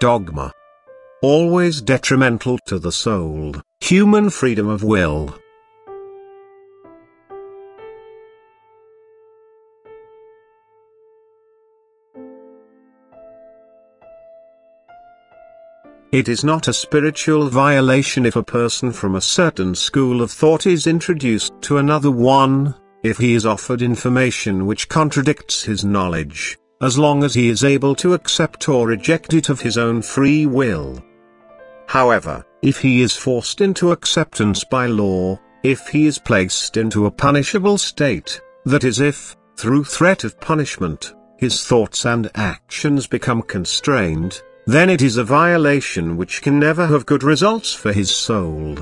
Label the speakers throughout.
Speaker 1: Dogma. Always detrimental to the soul, human freedom of will. It is not a spiritual violation if a person from a certain school of thought is introduced to another one, if he is offered information which contradicts his knowledge, as long as he is able to accept or reject it of his own free will. However, if he is forced into acceptance by law, if he is placed into a punishable state, that is if, through threat of punishment, his thoughts and actions become constrained, then it is a violation which can never have good results for his soul.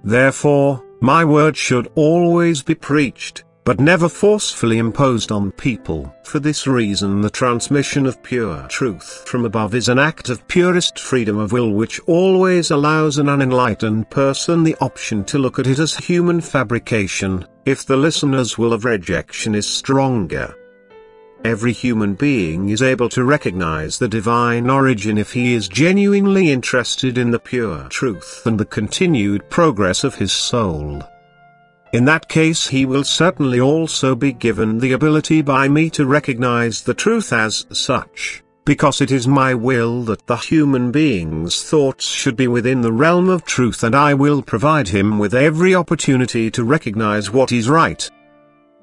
Speaker 1: Therefore, my word should always be preached, but never forcefully imposed on people. For this reason the transmission of pure truth from above is an act of purest freedom of will which always allows an unenlightened person the option to look at it as human fabrication, if the listener's will of rejection is stronger. Every human being is able to recognize the divine origin if he is genuinely interested in the pure truth and the continued progress of his soul. In that case he will certainly also be given the ability by me to recognize the truth as such, because it is my will that the human being's thoughts should be within the realm of truth, and I will provide him with every opportunity to recognize what is right.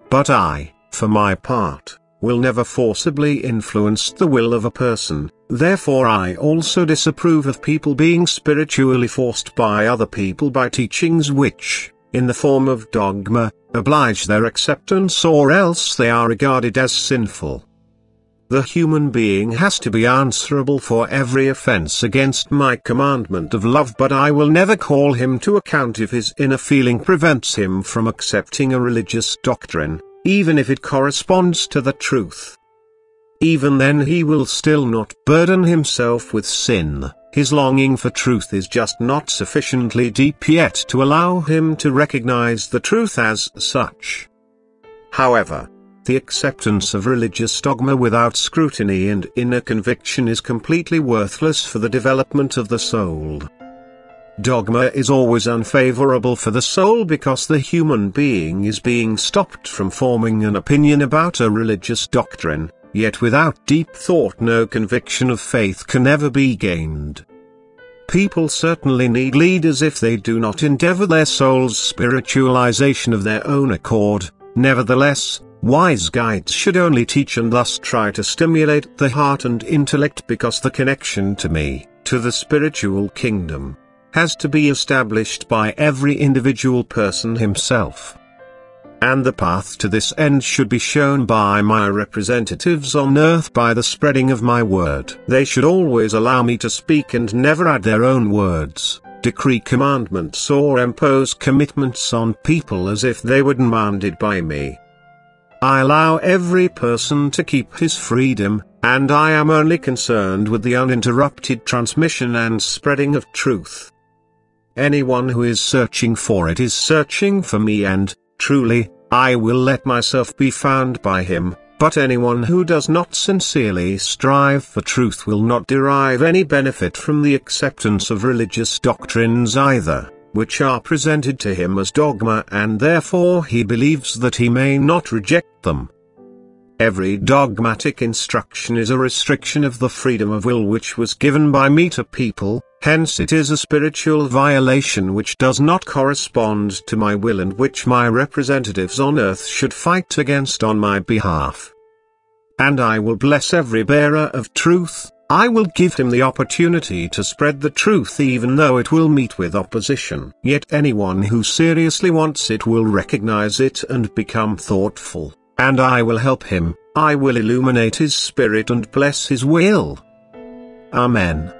Speaker 1: But I, for my part, will never forcibly influence the will of a person. Therefore I also disapprove of people being spiritually forced by other people by teachings which, in the form of dogma, oblige their acceptance, or else they are regarded as sinful. The human being has to be answerable for every offense against my commandment of love, but I will never call him to account if his inner feeling prevents him from accepting a religious doctrine, even if it corresponds to the truth. Even then he will still not burden himself with sin. His longing for truth is just not sufficiently deep yet to allow him to recognize the truth as such. However, the acceptance of religious dogma without scrutiny and inner conviction is completely worthless for the development of the soul. Dogma is always unfavorable for the soul because the human being is being stopped from forming an opinion about a religious doctrine, yet without deep thought no conviction of faith can ever be gained. People certainly need leaders if they do not endeavor their soul's spiritualization of their own accord. Nevertheless, wise guides should only teach and thus try to stimulate the heart and intellect, because the connection to me, to the spiritual kingdom, has to be established by every individual person himself. And the path to this end should be shown by my representatives on earth by the spreading of my word. They should always allow me to speak and never add their own words, decree commandments or impose commitments on people as if they were demanded by me. I allow every person to keep his freedom, and I am only concerned with the uninterrupted transmission and spreading of truth. Anyone who is searching for it is searching for me, and, truly, I will let myself be found by him, but anyone who does not sincerely strive for truth will not derive any benefit from the acceptance of religious doctrines either, which are presented to him as dogma, and therefore he believes that he may not reject them. Every dogmatic instruction is a restriction of the freedom of will which was given by me to people, hence it is a spiritual violation which does not correspond to my will and which my representatives on earth should fight against on my behalf. And I will bless every bearer of truth. I will give him the opportunity to spread the truth even though it will meet with opposition. Yet anyone who seriously wants it will recognize it and become thoughtful. And I will help him, I will illuminate his spirit and bless his will. Amen.